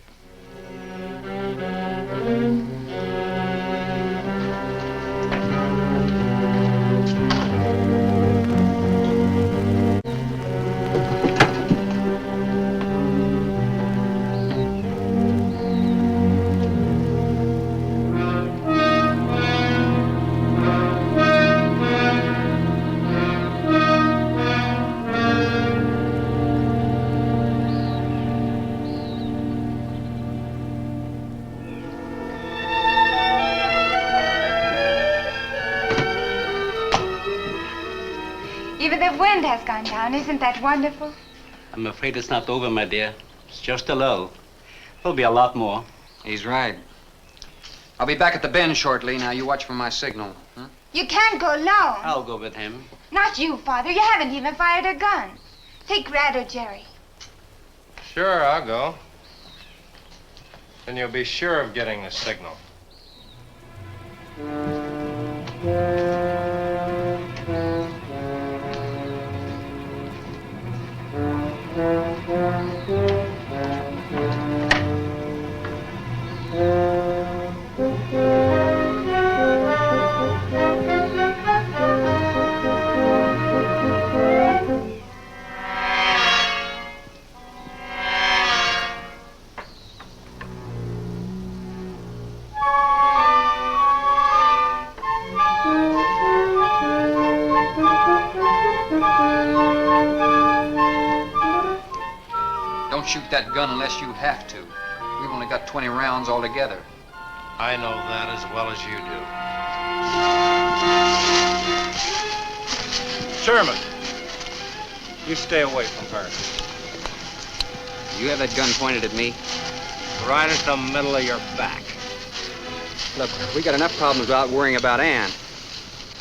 Speaker 6: Even the wind has gone down. Isn't that wonderful?
Speaker 4: I'm afraid it's not over, my dear. It's just a lull. There'll be a lot more.
Speaker 8: He's right. I'll be back at the bend shortly. Now, you watch for my signal. Huh?
Speaker 6: You can't go alone.
Speaker 4: I'll go with him.
Speaker 6: Not you, Father. You haven't even fired a gun. Take Red or Jerry.
Speaker 5: Sure, I'll go. Then you'll be sure of getting the signal.
Speaker 8: Don't shoot that gun unless you have to. We've only got 20 rounds altogether.
Speaker 5: I know that as well as you do. Sherman, you stay away from her.
Speaker 8: You have that gun pointed at me?
Speaker 5: Right at the middle of your back.
Speaker 8: Look, we got enough problems without worrying about Ann.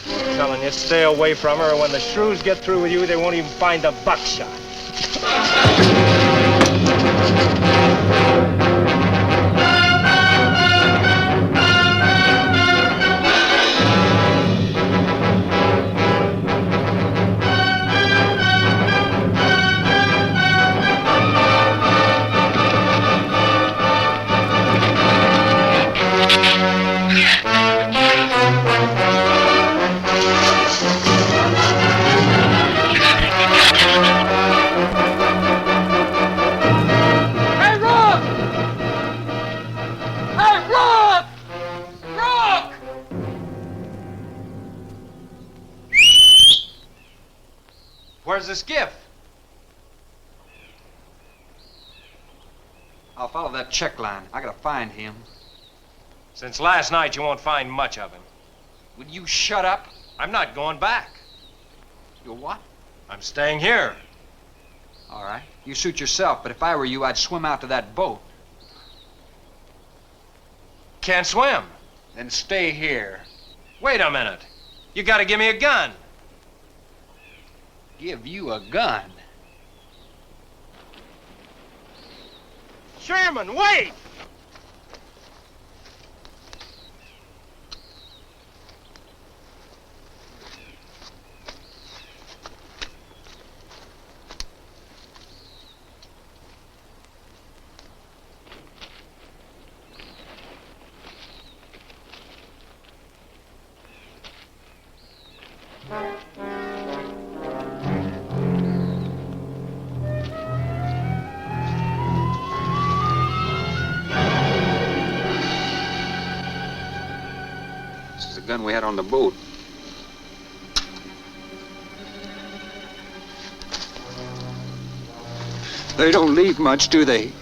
Speaker 5: I'm telling you, stay away from her, or when the shrews get through with you, they won't even find the buckshot. Where's the skiff?
Speaker 8: I'll follow that check line. I gotta find him.
Speaker 5: Since last night, you won't find much of him.
Speaker 8: Would you shut up?
Speaker 5: I'm not going back.
Speaker 8: You what?
Speaker 5: I'm staying here.
Speaker 8: All right. You suit yourself, but if I were you, I'd swim out to that boat.
Speaker 5: Can't swim.
Speaker 8: Then stay here.
Speaker 5: Wait a minute. You gotta give me a gun.
Speaker 8: Give you a gun?
Speaker 5: Sherman, wait!
Speaker 8: This is the gun we had on the boat. They don't leave much, do they?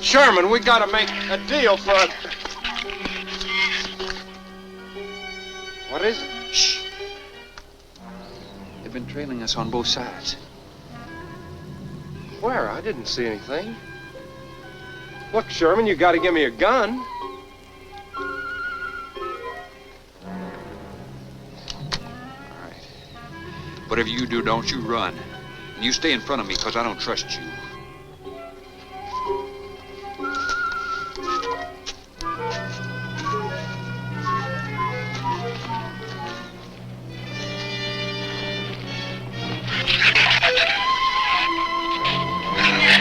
Speaker 5: Sherman, we gotta make a deal for... What is it?
Speaker 8: Shh. They've been trailing us on both sides.
Speaker 5: Where? I didn't see anything. Look, Sherman, you gotta give me a gun.
Speaker 8: All right. Whatever you do, don't you run. And you stay in front of me, because I don't trust you.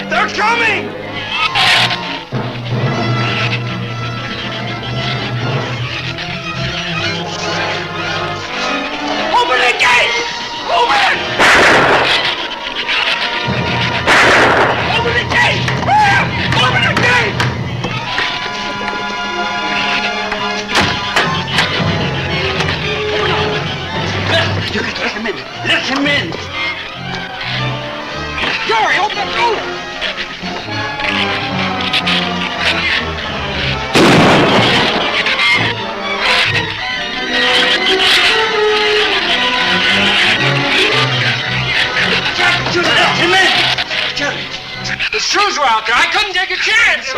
Speaker 5: They're coming! Open the gate! Open it! Open the gate! Open the gate!
Speaker 4: You can let him in. Let him in. Jerry, open the door. Let him in. Jerry.
Speaker 5: The Shrews were out there. I couldn't take a chance.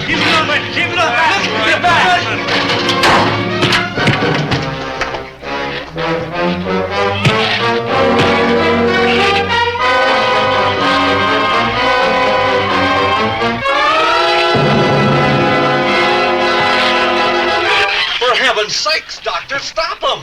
Speaker 4: Keep moving. Keep moving. Get back.
Speaker 1: For heaven's sakes, Doctor, stop them!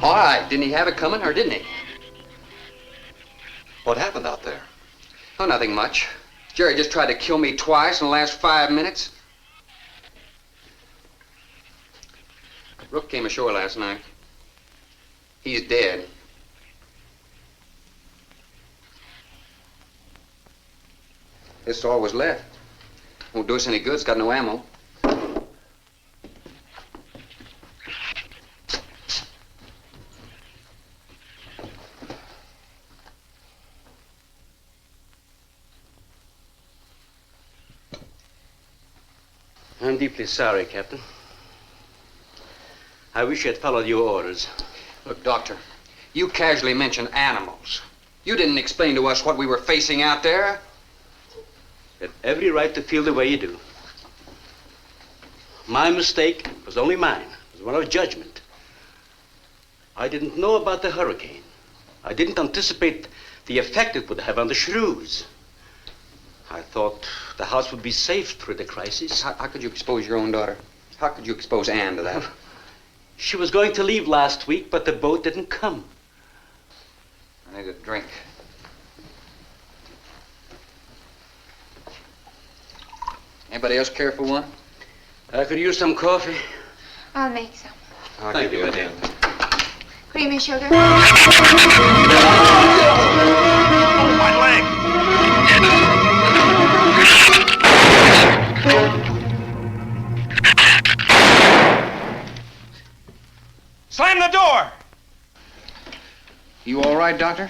Speaker 8: All right, didn't he have it coming, or didn't he?
Speaker 1: What happened out there?
Speaker 8: Oh, nothing much. Jerry just tried to kill me twice in the last 5 minutes. Rook came ashore last night. He's dead. This is all was left. Won't do us any good. It's got no ammo.
Speaker 4: I'm deeply sorry, Captain. I wish I had followed your orders.
Speaker 8: Look, Doctor, you casually mentioned animals. You didn't explain to us what we were facing out there.
Speaker 4: You had every right to feel the way you do. My mistake was only mine. It was one of judgment. I didn't know about the hurricane. I didn't anticipate the effect it would have on the Shrews. I thought the house would be safe through the crisis.
Speaker 8: How could you expose your own daughter? How could you expose Anne to that?
Speaker 4: She was going to leave last week, but the boat didn't come.
Speaker 8: I need a drink. Anybody else care for one?
Speaker 4: I could use some coffee.
Speaker 6: I'll make some.
Speaker 4: Thank you, madam.
Speaker 6: Creamy sugar?
Speaker 1: My leg!
Speaker 5: Slam the door!
Speaker 8: You all right, Doctor?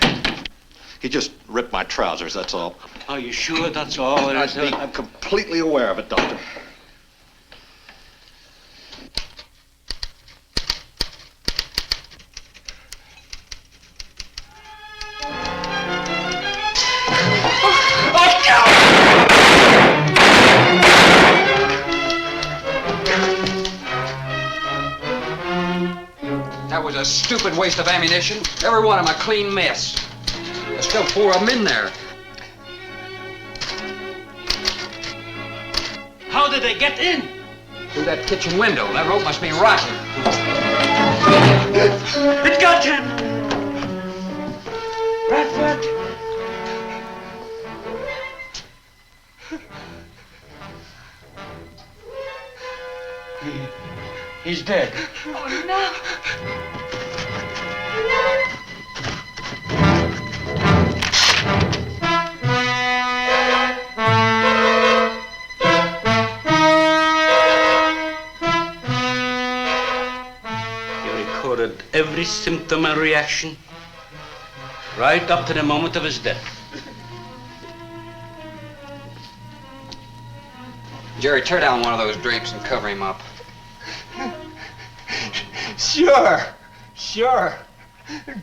Speaker 1: He just ripped my trousers, that's all.
Speaker 4: Are you sure that's all it is?
Speaker 1: I'm completely aware of it, Doctor.
Speaker 8: That was a stupid waste of ammunition. Every one of them a clean mess. There's still 4 of them in there.
Speaker 4: How did they get in?
Speaker 8: Through that kitchen window. That rope must be rotten.
Speaker 4: It got him! Bradford! He's dead.
Speaker 6: Oh, no.
Speaker 4: You recorded every symptom and reaction, right up to the moment of his death.
Speaker 8: Jerry, tear down one of those drapes and cover him up.
Speaker 9: Sure.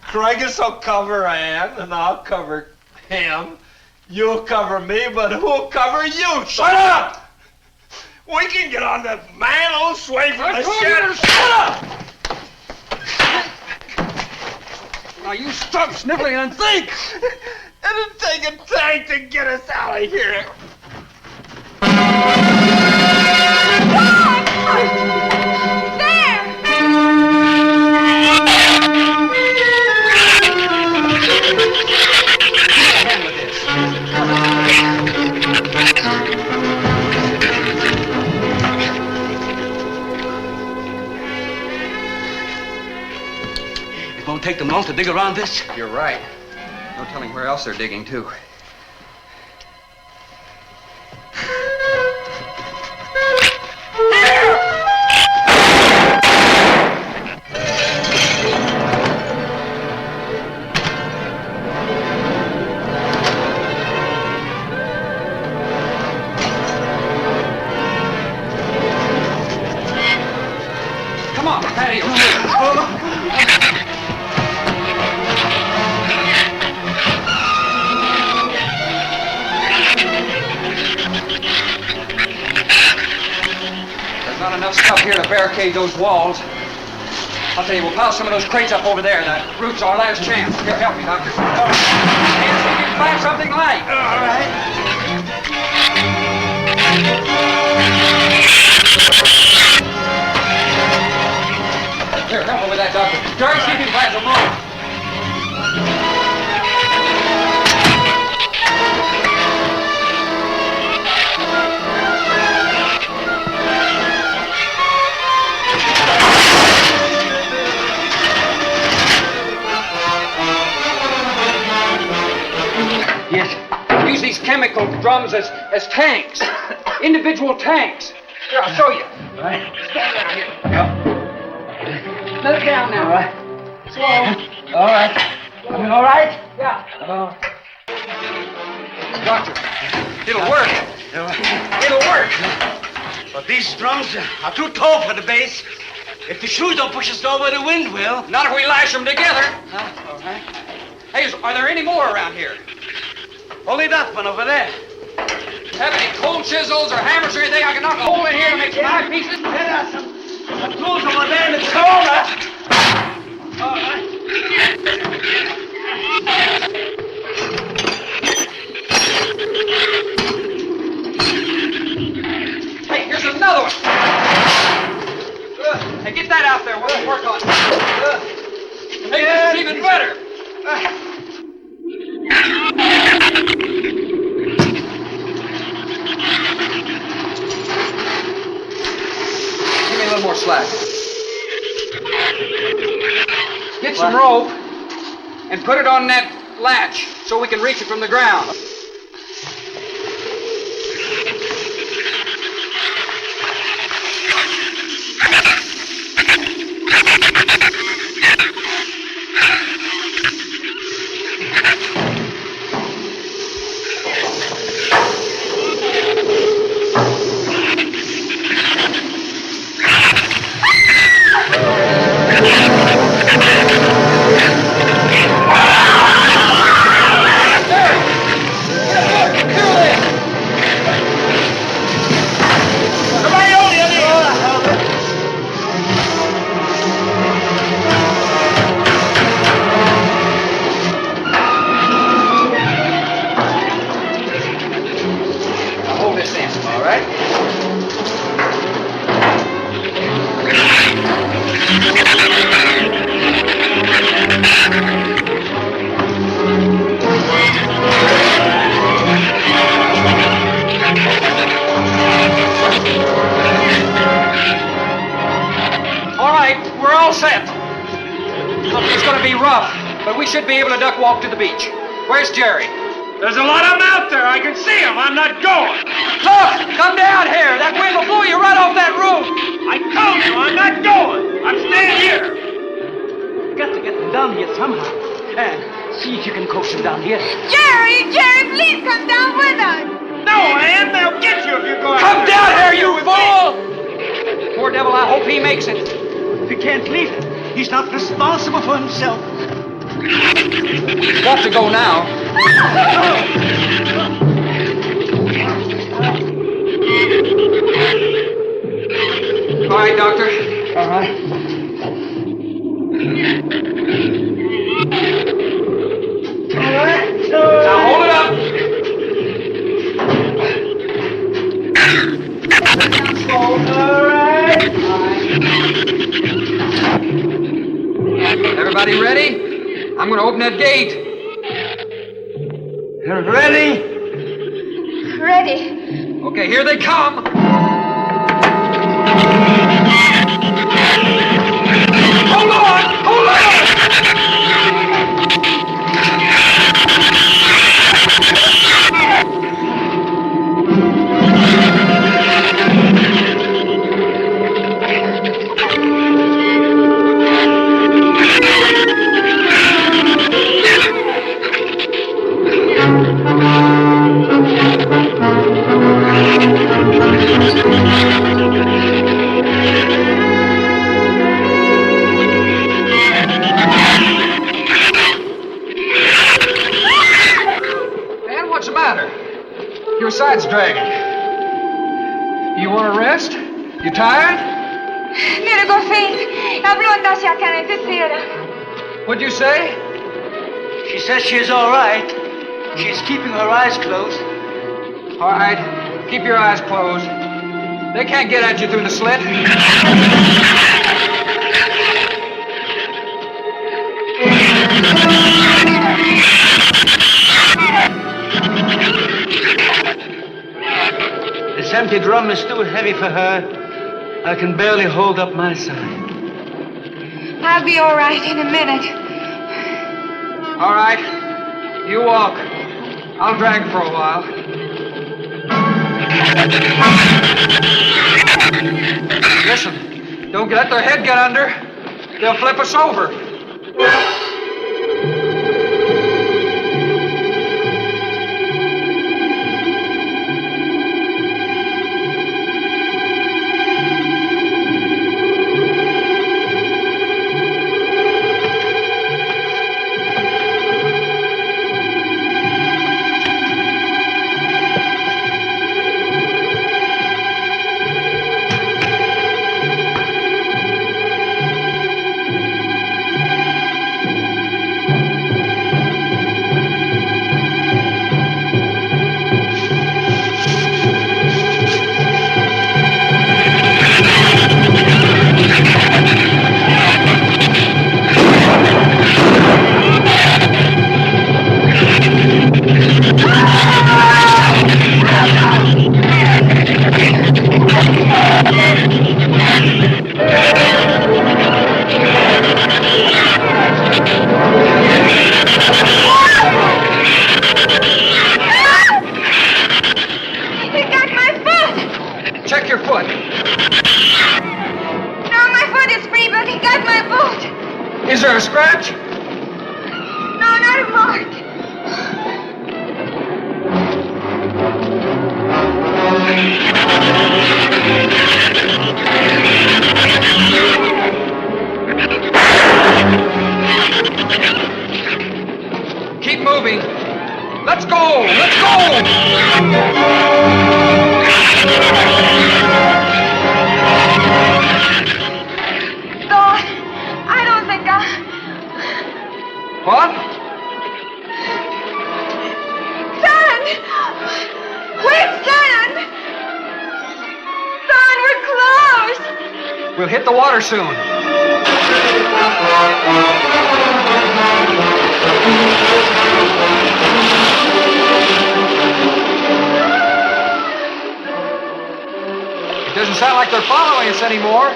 Speaker 9: Craigus will cover Ann, and I'll cover him. You'll cover me, but who'll cover you? Shut up! We can get on the man sway from the shed. Shut up!
Speaker 8: Now you stop sniffling and think!
Speaker 9: It'll take a tank to get us out of here.
Speaker 4: It won't take them long to dig around this.
Speaker 8: You're right. No telling where else they're digging, too. Come on, patio. There's not enough stuff here to barricade those walls. I'll tell you, we'll pile some of those crates up over there. The roof's our last chance. Here, help me, Doctor. Hands, we can find something light. All right. Here, help me with that, Doctor. Jerry, see if you can find some more.
Speaker 4: Yes.
Speaker 8: Use these chemical drums as tanks. Individual tanks. Here, I'll show you.
Speaker 4: All right.
Speaker 8: Stand down here. Let it down now.
Speaker 4: All right.
Speaker 8: Slow.
Speaker 4: All right. Coming all right?
Speaker 8: Yeah.
Speaker 4: Oh.
Speaker 8: Doctor, it'll work. It'll work.
Speaker 4: But these drums are too tall for the base. If the shoes don't push us over, the wind will.
Speaker 8: Not if we lash them together.
Speaker 4: Huh? All right.
Speaker 8: Hey, are there any more around here?
Speaker 4: Only that one over there.
Speaker 8: Have any cold chisels or hammers or anything I can knock a hole in here to make some eye pieces?
Speaker 4: There are some tools over there in the corner. All right.
Speaker 8: Hey, here's another one. Hey, get that out there. We'll work on it. Hey, this is even better. Give me a little more slack. Get some rope and put it on that latch so we can reach it from the ground. All right, we're all set. It's going to be rough, but we should be able to duck walk to the beach. Where's Jerry?
Speaker 5: There's a lot of them out there. I can see them. I'm not going.
Speaker 8: Look, come down here. That wind will blow you right off that roof.
Speaker 5: I told you I'm not going. I'm staying here.
Speaker 4: You got to get them down here somehow. And see if you can coax them down here.
Speaker 6: Jerry, please come down with us.
Speaker 5: No, Ann, they'll get you if you go out
Speaker 8: Come
Speaker 5: there.
Speaker 8: down here, you fool! Poor devil, I hope he makes it.
Speaker 4: We can't leave him. He's not responsible for himself.
Speaker 8: Got to go now. All right, Doctor.
Speaker 4: All right.
Speaker 8: Now hold it up. Everybody ready? I'm going to open that gate.
Speaker 4: Ready?
Speaker 6: Ready.
Speaker 8: Okay, here they come. Hold on! Hold on! Man, what's the matter? Your side's dragging. You want to rest? You tired?
Speaker 6: Mira, go faint. Habló hacia acá, necesita.
Speaker 8: What'd you say?
Speaker 4: She says she's all right. She's keeping her eyes closed.
Speaker 8: All right, keep your eyes closed. They can't get at you through the slit.
Speaker 4: This empty drum is too heavy for her. I can barely hold up my side.
Speaker 6: I'll be all right in a minute.
Speaker 8: All right, you walk. I'll drag for a while. Listen, don't let their head get under. They'll flip us over. Check your foot.
Speaker 6: No, my foot is free, but he got my boot.
Speaker 8: Is there a scratch?
Speaker 6: No, not a mark.
Speaker 8: Keep moving. Let's go! Let's go!
Speaker 6: Lord, I don't think
Speaker 8: What?
Speaker 6: Son! Wait, son! Son, we're close!
Speaker 8: We'll hit the water soon. It doesn't sound like they're following us anymore.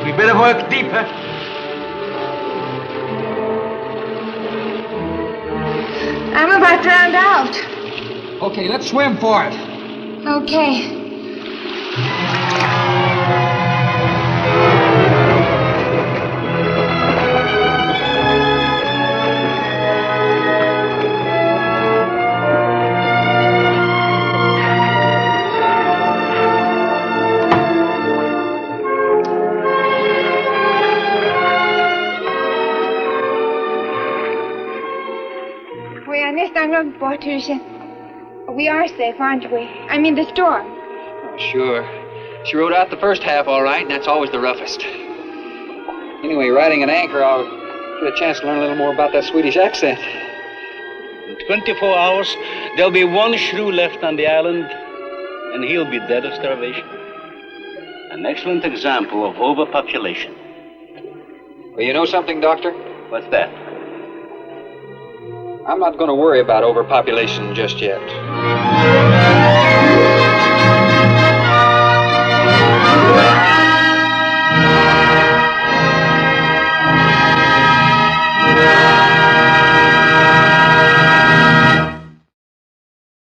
Speaker 4: We better work deeper.
Speaker 6: I'm about drowned out.
Speaker 8: Okay, let's swim for it.
Speaker 6: Okay. We are nästan runt båthuset. We are safe, aren't we? I mean the storm.
Speaker 3: Oh, sure. She rode out the first half all right, and that's always the roughest. Anyway, riding an anchor, I'll get a chance to learn a little more about that Swedish accent.
Speaker 4: In 24 hours, there'll be one shrew left on the island, and he'll be dead of starvation. An excellent example of overpopulation.
Speaker 3: Well, you know something, Doctor?
Speaker 4: What's that?
Speaker 3: I'm not going to worry about overpopulation just yet.